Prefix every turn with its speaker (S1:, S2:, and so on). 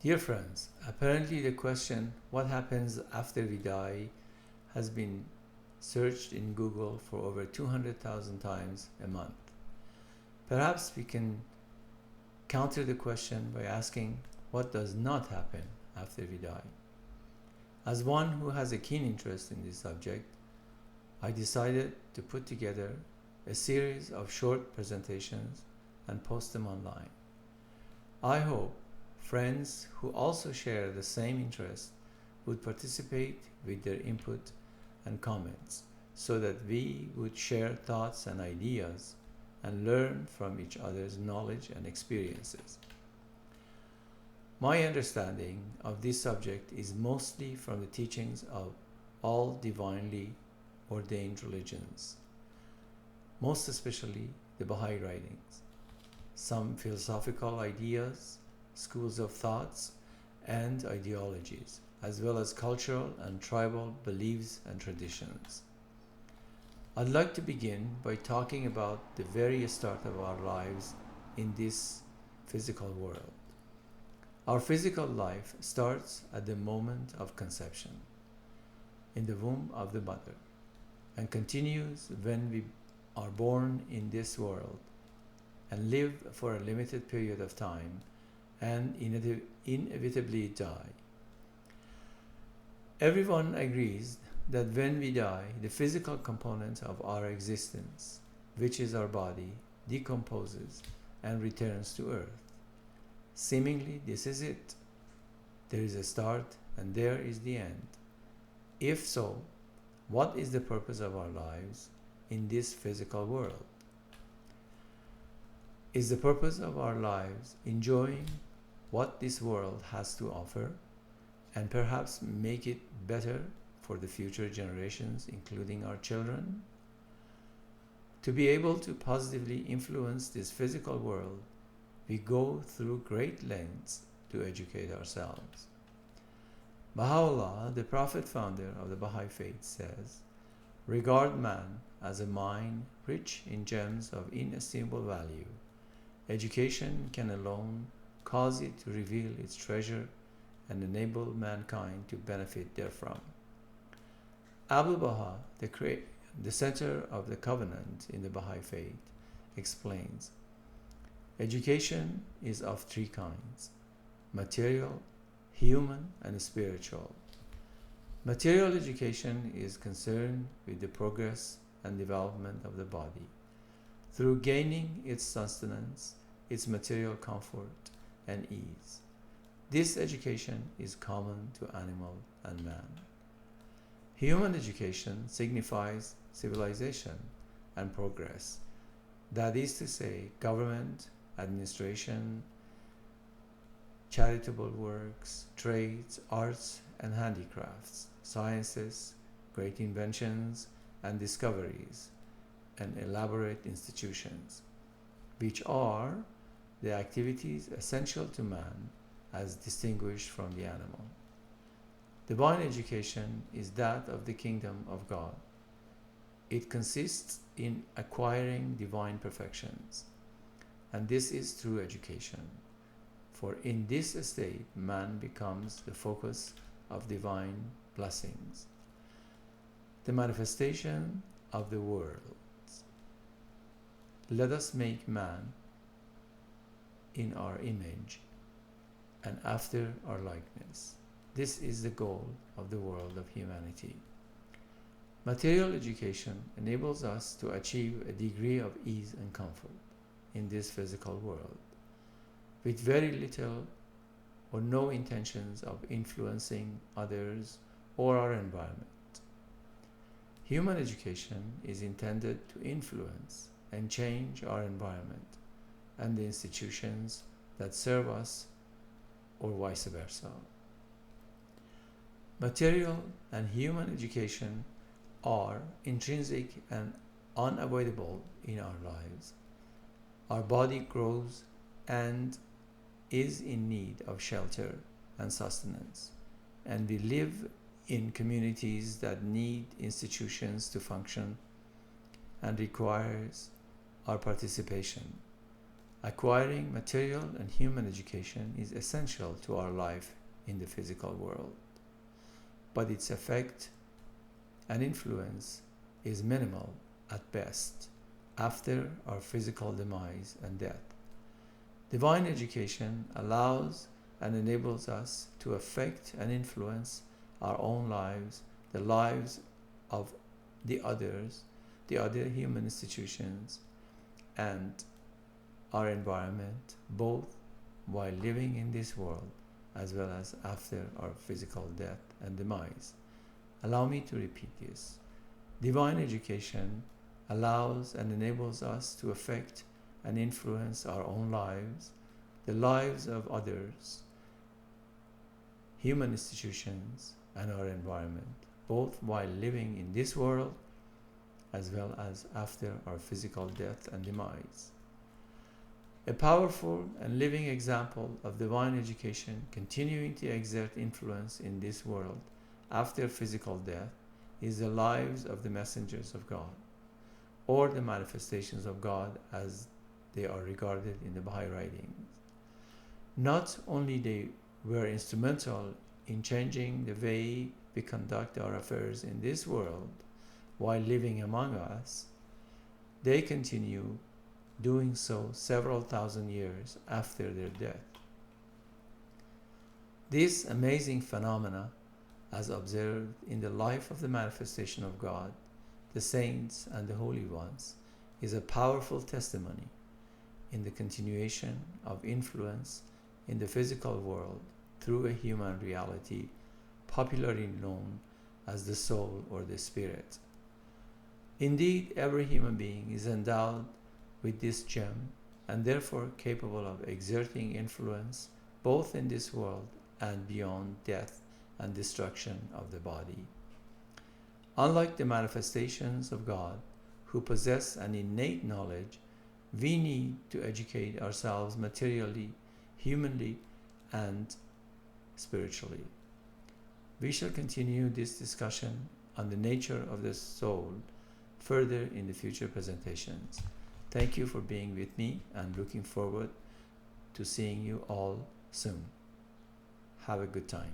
S1: Dear friends, apparently the question, what happens after we die, has been searched in Google for over 200,000 times a month. Perhaps we can counter the question by asking, what does not happen after we die? As one who has a keen interest in this subject, I decided to put together a series of short presentations and post them online. I hope friends who also share the same interest would participate with their input and comments so that we would share thoughts and ideas and learn from each other's knowledge and experiences. My understanding of this subject is mostly from the teachings of all divinely ordained religions, most especially the Baha'i writings, some philosophical ideas, schools of thoughts, and ideologies, as well as cultural and tribal beliefs and traditions. I'd like to begin by talking about the very start of our lives in this physical world. Our physical life starts at the moment of conception, in the womb of the mother, and continues when we are born in this world and live for a limited period of time and inevitably die. Everyone agrees that when we die, the physical component of our existence, which is our body, decomposes and returns to earth. Seemingly, this is it. There is a start and there is the end. If so, what is the purpose of our lives in this physical world? Is the purpose of our lives enjoying what this world has to offer and perhaps make it better for the future generations, including our children? To be able to positively influence this physical world, we go through great lengths to educate ourselves. Baha'u'llah, the Prophet founder of the Baha'i faith, says, "Regard man as a mine rich in gems of inestimable value. Education can alone cause it to reveal its treasure and enable mankind to benefit therefrom." Abul Baha, the center of the covenant in the Baha'i faith, explains, education is of three kinds: material, human, and spiritual. Material education is concerned with the progress and development of the body through gaining its sustenance, its material comfort and ease. This education is common to animal and man. Human education signifies civilization and progress. That is to say, government, administration, charitable works, trades, arts and handicrafts, sciences, great inventions and discoveries, and elaborate institutions, which are the activities essential to man as distinguished from the animal. Divine education is that of the kingdom of God. It consists in acquiring divine perfections, and this is true education. For in this state, man becomes the focus of divine blessings, the manifestation of the world. Let us make man in our image and after our likeness. This is the goal of the world of humanity. Material education enables us to achieve a degree of ease and comfort in this physical world, with very little or no intentions of influencing others or our environment. Human education is intended to influence and change our environment and the institutions that serve us, or vice versa. Material and human education are intrinsic and unavoidable in our lives. Our body grows and is in need of shelter and sustenance, and we live in communities that need institutions to function and requires our participation. Acquiring material and human education is essential to our life in the physical world, but its effect and influence is minimal at best after our physical demise and death. Divine education allows and enables us to affect and influence our own lives, the lives of the other human institutions, and our environment, both while living in this world as well as after our physical death and demise. Allow me to repeat this. Divine education allows and enables us to affect and influence our own lives, the lives of others, human institutions, and our environment, both while living in this world as well as after our physical death and demise. A powerful and living example of divine education continuing to exert influence in this world after physical death is the lives of the messengers of God, or the manifestations of God as they are regarded in the Baha'i writings. Not only they were instrumental in changing the way we conduct our affairs in this world while living among us, they continue doing so several thousand years after their death. This amazing phenomena, as observed in the life of the manifestation of God, the saints and the holy ones, is a powerful testimony in the continuation of influence in the physical world through a human reality popularly known as the soul or the spirit. Indeed, every human being is endowed with this gem and therefore capable of exerting influence both in this world and beyond death and destruction of the body. Unlike the manifestations of God, who possess an innate knowledge, we need to educate ourselves materially, humanly, and spiritually. We shall continue this discussion on the nature of the soul further in the future presentations. Thank you for being with me and looking forward to seeing you all soon. Have a good time.